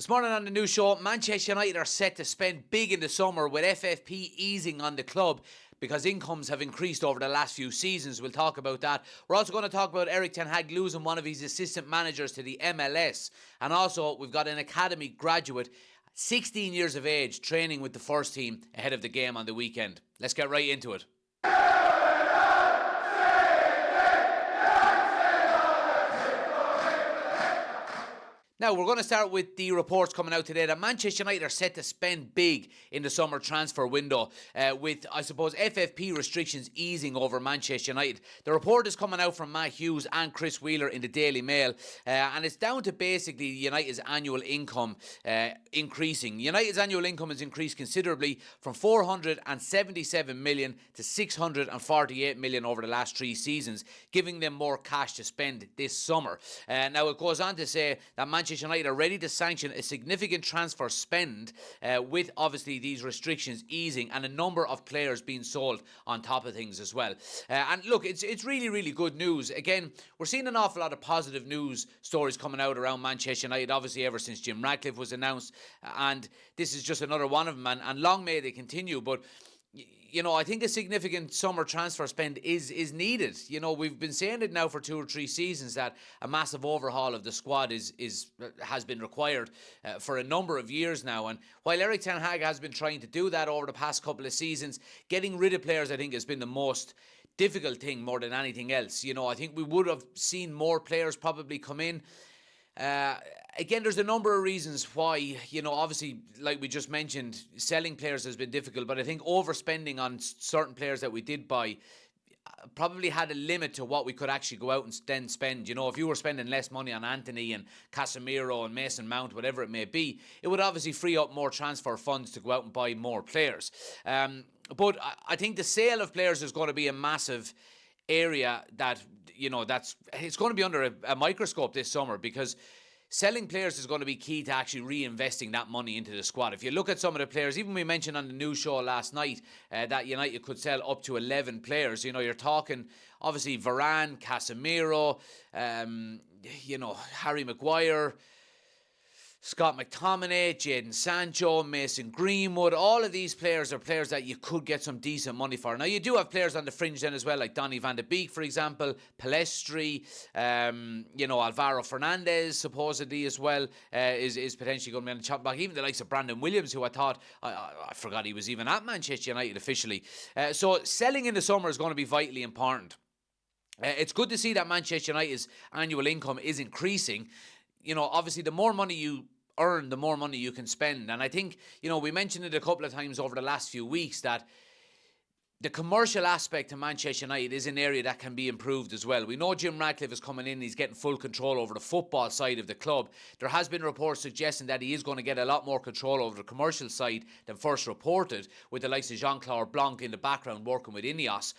This morning on the new show, Manchester United are set to spend big in the summer with FFP easing on the club because incomes have increased over the last few seasons. We'll talk about that. We're also going to talk about Erik ten Hag losing one of his assistant managers to the MLS. And also, we've got an academy graduate, 16 years of age, training with the first team ahead of the game on the weekend. Let's get right into it. Now, we're going to start with the reports coming out today that Manchester United are set to spend big in the summer transfer window with, I suppose, FFP restrictions easing over Manchester United. The report is coming out from Matt Hughes and Chris Wheeler in the Daily Mail, and it's down to basically United's annual income increasing. United's annual income has increased considerably from 477 million to 648 million over the last 3 seasons, giving them more cash to spend this summer. Now, it goes on to say that Manchester United are ready to sanction a significant transfer spend with obviously these restrictions easing and a number of players being sold on top of things as well. And look, it's really, really good news. Again, we're seeing an awful lot of positive news stories coming out around Manchester United, obviously ever since Jim Ratcliffe was announced, and this is just another one of them, and long may they continue. But you know, I think a significant summer transfer spend is needed. You know, we've been saying it now for 2 or 3 seasons that a massive overhaul of the squad has been required for a number of years now. And while Erik ten Hag has been trying to do that over the past couple of seasons, getting rid of players, I think, has been the most difficult thing more than anything else. You know, I think we would have seen more players probably come in. Again, there's a number of reasons why, you know, obviously, like we just mentioned, selling players has been difficult, but I think overspending on certain players that we did buy probably had a limit to what we could actually go out and then spend. You know, if you were spending less money on Anthony and Casemiro and Mason Mount, whatever it may be, it would obviously free up more transfer funds to go out and buy more players. But I think the sale of players is going to be a massive area that, you know, it's going to be under a microscope this summer, because selling players is going to be key to actually reinvesting that money into the squad. If you look at some of the players, even we mentioned on the news show last night that United could sell up to 11 players. You know, you're talking obviously Varane, Casemiro, you know, Harry Maguire, Scott McTominay, Jadon Sancho, Mason Greenwood. All of these players are players that you could get some decent money for. Now, you do have players on the fringe then as well, like Donny van de Beek, for example, Pellistri, you know, Alvaro Fernandez, supposedly as well, is potentially going to be on the chopping block. Even the likes of Brandon Williams, who I thought, I forgot he was even at Manchester United officially. So selling in the summer is going to be vitally important. It's good to see that Manchester United's annual income is increasing. You know, obviously, the more money you earn, the more money you can spend. And I think, you know, we mentioned it a couple of times over the last few weeks that the commercial aspect to Manchester United is an area that can be improved as well. We know Jim Ratcliffe is coming in, he's getting full control over the football side of the club. There has been reports suggesting that he is going to get a lot more control over the commercial side than first reported, with the likes of Jean-Claude Blanc in the background working with Ineos.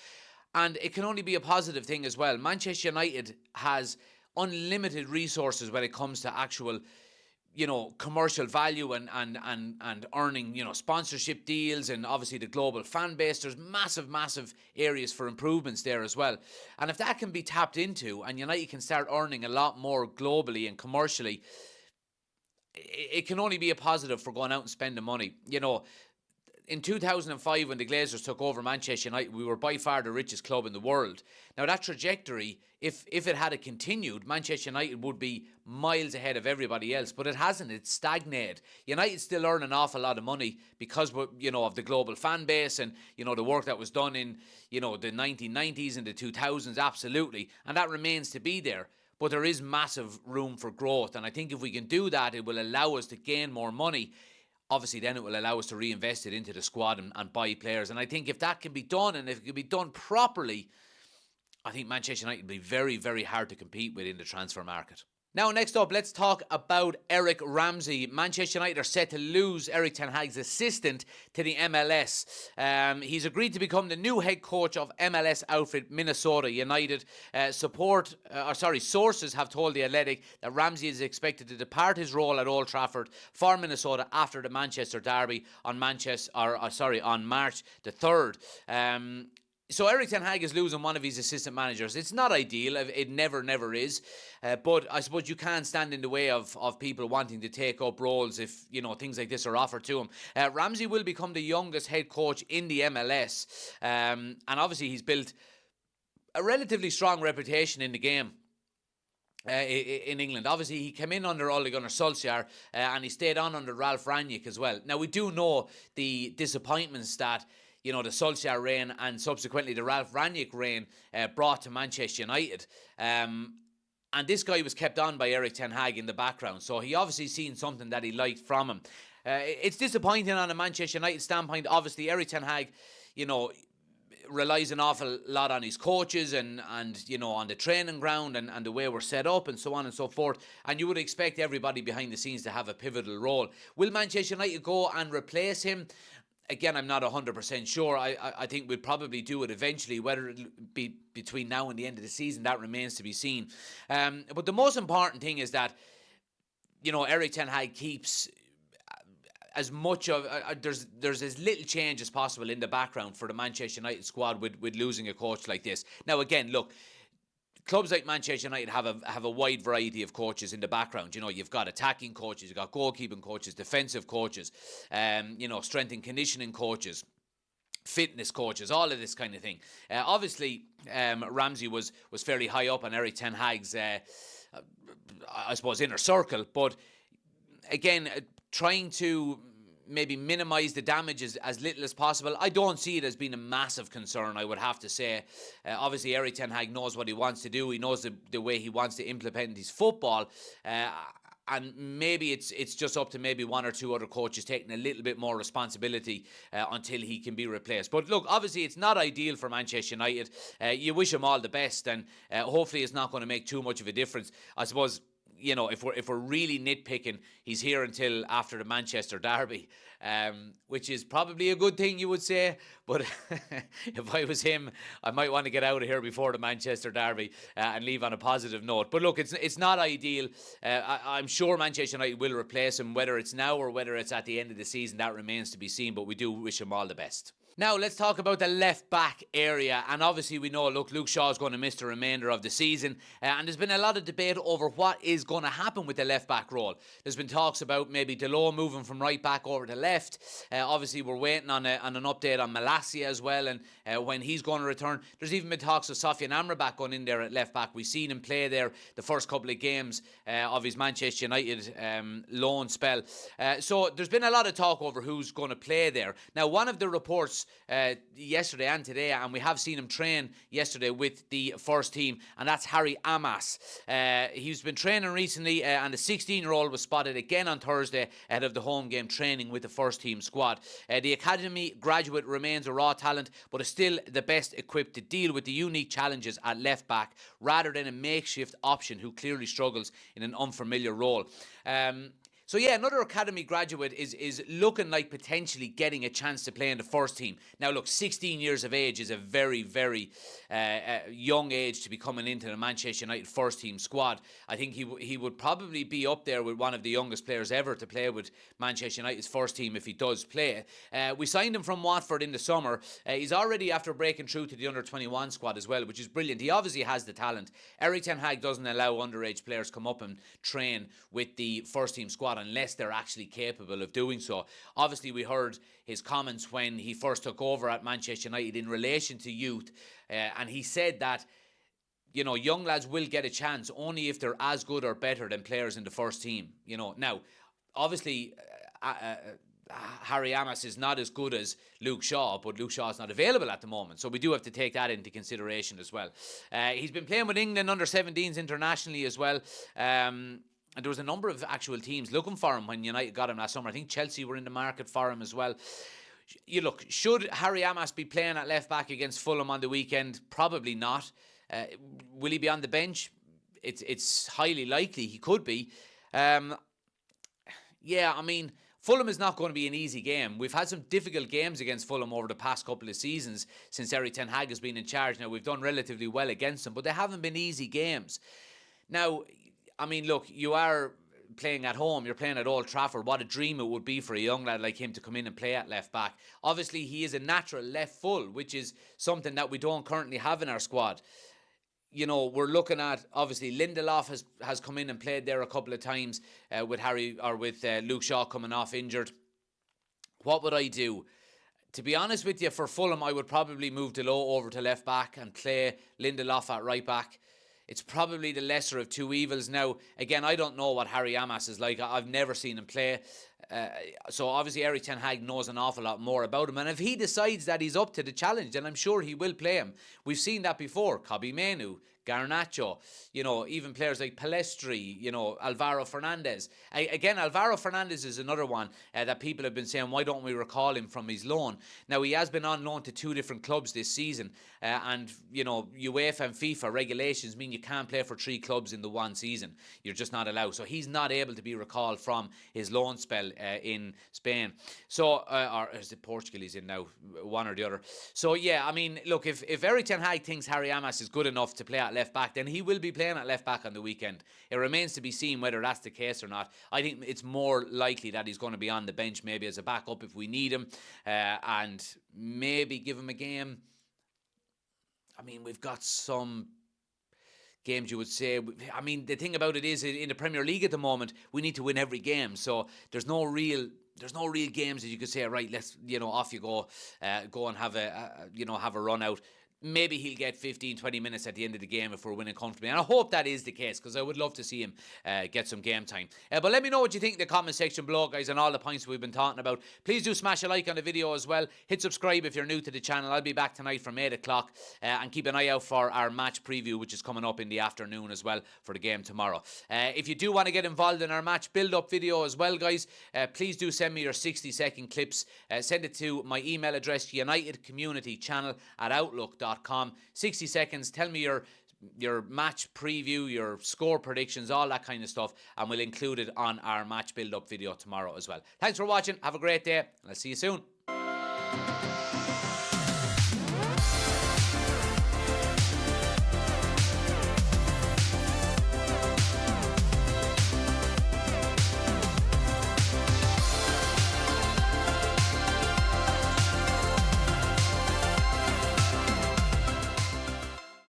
And it can only be a positive thing as well. Manchester United has unlimited resources when it comes to actual, you know, commercial value and earning, you know, sponsorship deals, and obviously the global fan base. There's massive areas for improvements there as well. And if that can be tapped into and United can start earning a lot more globally and commercially, it can only be a positive for going out and spending money. You know, in 2005, when the Glazers took over Manchester United, we were by far the richest club in the world. Now, that trajectory, if it had continued, Manchester United would be miles ahead of everybody else. But it hasn't. It's stagnated. United still earn an awful lot of money because, you know, of the global fan base and, you know, the work that was done in, you know, the 1990s and the 2000s, absolutely. And that remains to be there. But there is massive room for growth. And I think if we can do that, it will allow us to gain more money. Obviously, then it will allow us to reinvest it into the squad and buy players. And I think if that can be done, and if it can be done properly, I think Manchester United will be very, very hard to compete with in the transfer market. Now, next up, let's talk about Eric Ramsey. Manchester United are set to lose Erik ten Hag's assistant to the MLS. He's agreed to become the new head coach of MLS outfit Minnesota United. Sources have told The Athletic that Ramsey is expected to depart his role at Old Trafford for Minnesota after the Manchester derby on March the 3rd. So Eric Ten Hag is losing one of his assistant managers. It's not ideal. It never is. But I suppose you can't stand in the way of people wanting to take up roles if, things like this are offered to him. Ramsey will become the youngest head coach in the MLS. And obviously he's built a relatively strong reputation in the game. In England. Obviously, he came in under Ole Gunnar Solskjaer and he stayed on under Ralph Rangnick as well. Now, we do know the disappointments that the Solskjaer reign and subsequently the Ralph Rangnick reign brought to Manchester United. And this guy was kept on by Eric Ten Hag in the background. So he obviously seen something that he liked from him. It's disappointing on a Manchester United standpoint. Obviously, Eric Ten Hag, relies an awful lot on his coaches and on the training ground and the way we're set up and so on and so forth. And you would expect everybody behind the scenes to have a pivotal role. Will Manchester United go and replace him? Again, I'm not 100% sure. I think we'll probably do it eventually. Whether it'll be between now and the end of the season, that remains to be seen. But the most important thing is that, Eric Ten Hag keeps as much of there's as little change as possible in the background for the Manchester United squad with losing a coach like this. Now, again, look, clubs like Manchester United have a wide variety of coaches in the background. You've got attacking coaches, you've got goalkeeping coaches, defensive coaches, strength and conditioning coaches, fitness coaches, all of this kind of thing. Obviously, Ramsey was fairly high up on Eric Ten Hag's, I suppose, inner circle. But again, trying to maybe minimise the damage as little as possible. I don't see it as being a massive concern, I would have to say. Obviously, Eric Ten Hag knows what he wants to do. He knows the way he wants to implement his football. And maybe it's just up to maybe one or two other coaches taking a little bit more responsibility until he can be replaced. But look, obviously it's not ideal for Manchester United. You wish him all the best, and hopefully it's not going to make too much of a difference. I suppose, if we're really nitpicking, he's here until after the Manchester derby, which is probably a good thing, you would say. But if I was him, I might want to get out of here before the Manchester derby and leave on a positive note. But look, it's not ideal. I'm sure Manchester United will replace him, whether it's now or whether it's at the end of the season. That remains to be seen. But we do wish him all the best. Now, let's talk about the left-back area. And obviously, we know, Luke Shaw is going to miss the remainder of the season. And there's been a lot of debate over what is going to happen with the left-back role. There's been talks about maybe Delors moving from right-back over to left. Obviously, we're waiting on an update on Malacia as well, and when he's going to return. There's even been talks of Sofian Amrabat going in there at left-back. We've seen him play there the first couple of games of his Manchester United loan spell. So there's been a lot of talk over who's going to play there. Now, one of the reports yesterday and today, and we have seen him train yesterday with the first team, and that's Harry Amos. He's been training recently, and the 16-year-old was spotted again on Thursday ahead of the home game training with the first team squad. The academy graduate remains a raw talent, but is still the best equipped to deal with the unique challenges at left back rather than a makeshift option who clearly struggles in an unfamiliar role. So yeah, another academy graduate is looking like potentially getting a chance to play in the first team. Now look, 16 years of age is a very, very young age to be coming into the Manchester United first team squad. I think he would probably be up there with one of the youngest players ever to play with Manchester United's first team if he does play. We signed him from Watford in the summer. He's already after breaking through to the under-21 squad as well, which is brilliant. He obviously has the talent. Eric Ten Hag doesn't allow underage players come up and train with the first team squad unless they're actually capable of doing so. Obviously, we heard his comments when he first took over at Manchester United in relation to youth, and he said that, you know, young lads will get a chance only if they're as good or better than players in the first team. You know, now, obviously, Harry Amos is not as good as Luke Shaw, but Luke Shaw is not available at the moment, so we do have to take that into consideration as well. He's been playing with England under-17s internationally as well. And there was a number of actual teams looking for him when United got him last summer. I think Chelsea were in the market for him as well. You look, should Harry Amos be playing at left back against Fulham on the weekend? Probably not. Will he be on the bench? It's highly likely he could be. Yeah, I mean, Fulham is not going to be an easy game. We've had some difficult games against Fulham over the past couple of seasons since Eric Ten Hag has been in charge. Now, we've done relatively well against them, but they haven't been easy games. Now, I mean, look, you are playing at home, you're playing at Old Trafford. What a dream it would be for a young lad like him to come in and play at left back. Obviously, he is a natural left full, which is something that we don't currently have in our squad. You know, we're looking at, obviously, Lindelof has come in and played there a couple of times with Luke Shaw coming off injured. What would I do? To be honest with you, for Fulham, I would probably move Delo over to left back and play Lindelof at right back. It's probably the lesser of two evils. Now, again, I don't know what Harry Amos is like. I've never seen him play. So obviously Erik ten Hag knows an awful lot more about him. And if he decides that he's up to the challenge, then I'm sure he will play him. We've seen that before. Kobbie Mainoo, Garnacho, you know, even players like Pellistri, you know, Alvaro Fernandez. Again, Alvaro Fernandez is another one that people have been saying, why don't we recall him from his loan? Now, he has been on loan to two different clubs this season. And, you know, UEFA and FIFA regulations mean you can't play for three clubs in the one season. You're just not allowed. So he's not able to be recalled from his loan spell in Spain. So, or is it Portugal he's in now? One or the other. So, yeah, I mean, look, if Erik ten Hag thinks Harry Amos is good enough to play at left back, then he will be playing at left back on the weekend. It remains to be seen whether that's the case or not. I think it's more likely that he's going to be on the bench maybe as a backup if we need him, and maybe give him a game. I mean, we've got some games, you would say. I mean, the thing about it is, in the Premier League at the moment, we need to win every game. So there's no real games that you could say, right, let's, you know, off you go, go and have a run out. Maybe he'll get 15, 20 minutes at the end of the game if we're winning comfortably. And I hope that is the case, because I would love to see him get some game time. But let me know what you think in the comment section below, guys, on all the points we've been talking about. Please do smash a like on the video as well. Hit subscribe if you're new to the channel. I'll be back tonight from 8 o'clock. And keep an eye out for our match preview, which is coming up in the afternoon as well for the game tomorrow. If you do want to get involved in our match build-up video as well, guys, please do send me your 60-second clips. Send it to my email address, unitedcommunitychannel@outlook.com. 60 seconds, tell me your match preview, your score predictions, all that kind of stuff, and we'll include it on our match build-up video tomorrow as well. Thanks for watching, have a great day, and I'll see you soon.